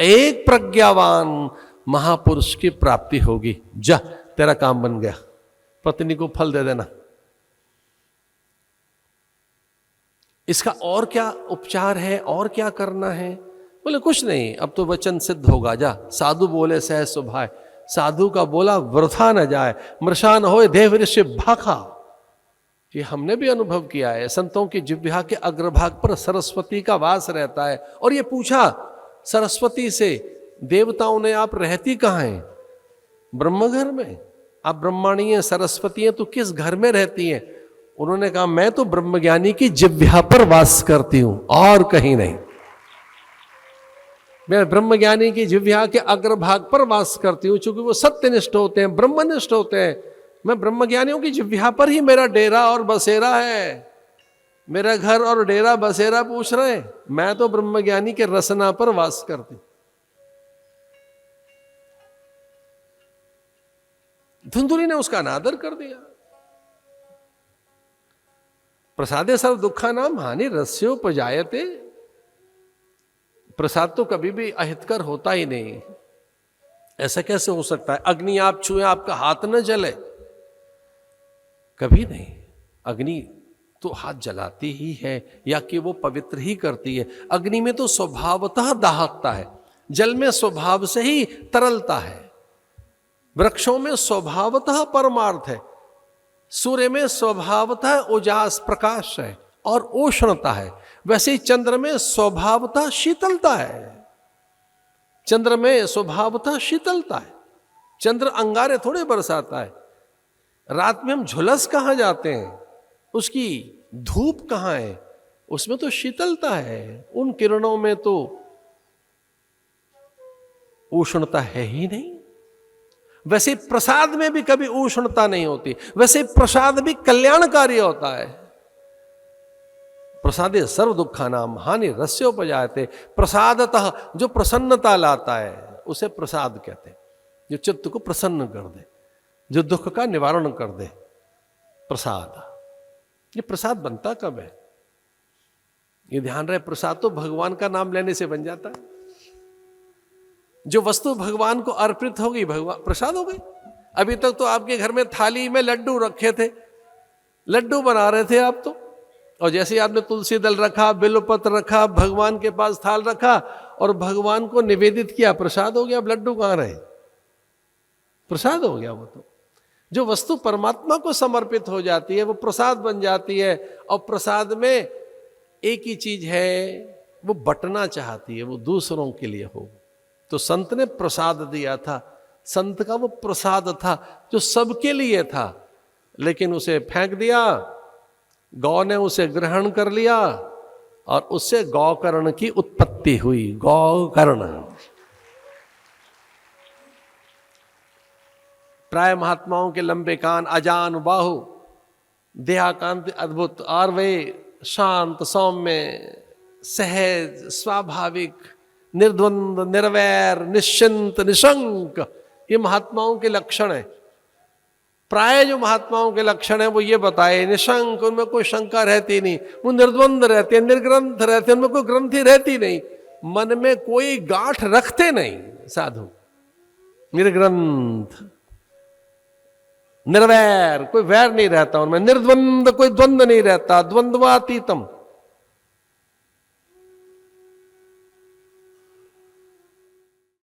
एक प्रज्ञावान महापुरुष की प्राप्ति होगी। जा, तेरा काम बन गया, पत्नी को फल दे देना। इसका और क्या उपचार है, और क्या करना है? बोले कुछ नहीं, अब तो वचन सिद्ध होगा। जा, साधु बोले सहज सुभाए, साधु का बोला वृथा न जाए, मृषा न होए देव ऋषि भाखा। ये हमने भी अनुभव किया है। संतों की जिह्वा के अग्रभाग पर सरस्वती का वास रहता है। और ये पूछा सरस्वती से, देवताओं ने, आप रहती कहाँ हैं? ब्रह्मघर में। आप ब्रह्माणी हैं, सरस्वती हैं, तो किस घर में रहती हैं? उन्होंने कहा, मैं तो ब्रह्मज्ञानी की जिह्वा पर वास करती हूं, और कहीं नहीं। मैं ब्रह्मज्ञानी की जिह्वा के अग्रभाग पर वास करती हूं, चूंकि वो सत्यनिष्ठ होते हैं, ब्रह्मनिष्ठ होते हैं। मैं ब्रह्मज्ञानियों की जिह्वा पर ही मेरा डेरा और बसेरा है। मेरा घर और डेरा बसेरा पूछ रहे हैं, मैं तो ब्रह्मज्ञानी के रसना पर वास करती हूं। धुंधुली ने उसका अनादर कर दिया। प्रसादे सर्व दुखा नाम हानि रस्योपजायते। प्रसाद तो कभी भी अहितकर होता ही नहीं। ऐसा कैसे हो सकता है? अग्नि आप छुए, आपका हाथ न जले? कभी नहीं। अग्नि तो हाथ जलाती ही है, या कि वो पवित्र ही करती है। अग्नि में तो स्वभावतः दाहकता है, जल में स्वभाव से ही तरलता है, वृक्षों में स्वभावतः परमार्थ है, सूर्य में स्वभावतः उजास प्रकाश है और उष्णता है। वैसे ही चंद्र में स्वभावतः शीतलता है। चंद्र में स्वभावतः शीतलता है। चंद्र अंगारे थोड़े बरसाता है। रात में हम झुलस कहाँ जाते हैं, उसकी धूप कहाँ है? उसमें तो शीतलता है। उन किरणों में तो उष्णता है ही नहीं। वैसे प्रसाद में भी कभी उष्णता नहीं होती। वैसे प्रसाद भी कल्याणकारी होता है। प्रसादे सर्व दुखा नाम हानि रस्योपजायते। प्रसादतः जो प्रसन्नता लाता है उसे प्रसाद कहते हैं। जो चित्त को प्रसन्न कर दे, जो दुख का निवारण कर दे, प्रसाद। ये प्रसाद बनता कब है? ये ध्यान रहे, प्रसाद तो भगवान का नाम लेने से बन जाता है। जो वस्तु भगवान को अर्पित होगी, भगवान प्रसाद हो गई। अभी तक तो आपके घर में थाली में लड्डू रखे थे, लड्डू बना रहे थे आप तो, और जैसे ही आपने तुलसी दल रखा, बिल्वपत्र रखा, भगवान के पास थाल रखा और भगवान को निवेदित किया, प्रसाद हो गया। अब लड्डू कहाँ रहे? प्रसाद हो गया वो तो। जो वस्तु परमात्मा को समर्पित हो जाती है वो प्रसाद बन जाती है। और प्रसाद में एक ही चीज है, वो बंटना चाहती है, वो दूसरों के लिए हो। तो संत ने प्रसाद दिया था। संत का वो प्रसाद था जो सबके लिए था, लेकिन उसे फेंक दिया। गौ ने उसे ग्रहण कर लिया और उससे गौकर्ण की उत्पत्ति हुई। गौकर्ण प्राय महात्माओं के लंबे कान, अजान बाहु, देहाकांत अद्भुत, और वे शांत, सौम्य, सहज, स्वाभाविक, निर्द्वंद, निर्वैर, निश्चिंत, निशंक, ये महात्माओं के लक्षण है। प्राय जो महात्माओं के लक्षण है वो ये बताए, निशंक, उनमें कोई शंका रहती नहीं, वो निर्द्वंद रहते हैं, निर्ग्रंथ रहते हैं, उनमें कोई ग्रंथि रहती नहीं, मन में कोई गांठ रखते नहीं साधु। निर्ग्रंथ, निर्वैर, कोई वैर नहीं रहता उनमें, निर्द्वंद, कोई द्वंद्व नहीं रहता, द्वंद्वातीतम,